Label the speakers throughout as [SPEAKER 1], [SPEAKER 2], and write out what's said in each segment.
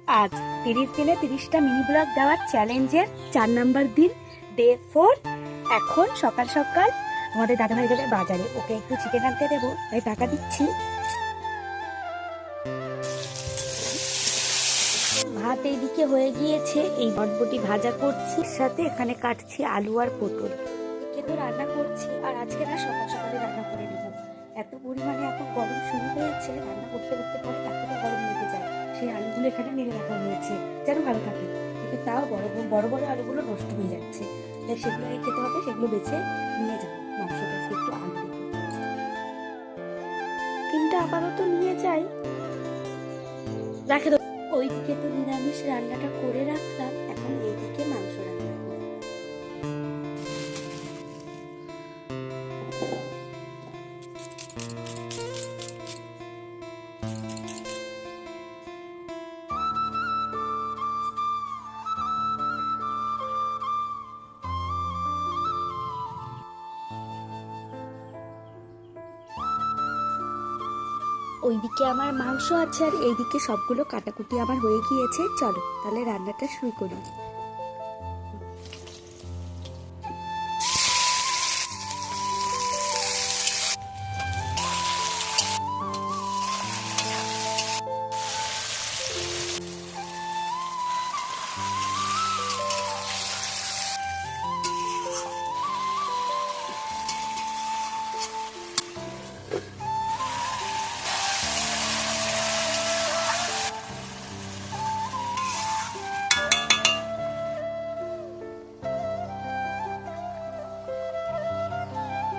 [SPEAKER 1] আজ 30 দিনে 30টা mini blog দেওয়ার চ্যালেঞ্জের 4 নাম্বার দিন, ডে 4। এখন সকাল সকাল আমাদের দাদাভাই যাবে বাজারে, ওকে একটু চিকেন আনতে দেবো, তাই টাকা দিচ্ছি। ভাত এইদিকে হয়ে গিয়েছে, এই বটবটি ভাজা করছি, সাথে এখানে কাটছি আলু আর পটল। একে তো রান্না করছি, আর আজকে না সকাল সকালে রান্না করে নেবো। এত পরিমাণে এখন গরম শুরু হয়েছে, রান্না করতে করতে পরে এতটা গরম লেগে যায়। সেই আলুগুলো এখানে নেড়ে রাখা হয়েছে যেন ভালো থাকে, কিন্তু তাও বড় বড় বড় আলুগুলো নষ্ট হয়ে যাচ্ছে, তাই সেগুলো খেতে হবে, সেগুলো বেছে নিয়ে যাবো। মাংসটা একটু আলু দেবো, কিন্তু আপাতত নিয়ে যাই, রাখে দেবো। ওইদিকে তো নিরামিষ রান্নাটা করে রাখলাম, এখন এইদিকে মাংস রান্না করবো। ওইদিকে আমার মাংস আছে, আর এইদিকে সবগুলো কাটাকুটি আমার হয়ে গিয়েছে। চলো তাহলে রান্নাটা শুরু করি।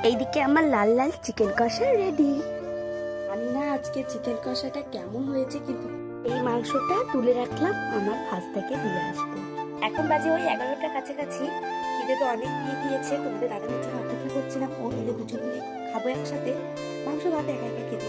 [SPEAKER 1] এইদিকে আমার লাল লাল চিকেন কষা রেডি। আমি না আজকে চিকেন কষাটা কেমন হয়েছে, কিন্তু এই মাংসটা তুলে রাখলাম, আমার ভাজ থেকে দিয়ে আসবো। এখন বাজে ওই 11টার কাছাকাছি, খিদে তো অনেক নিয়ে গিয়েছে। তোমাদের দাদাদের জন্য অপেক্ষা করছিলাম, ও এলে দুজন মিলে খাবো একসাথে। মাংস ভাত একা একা খেতে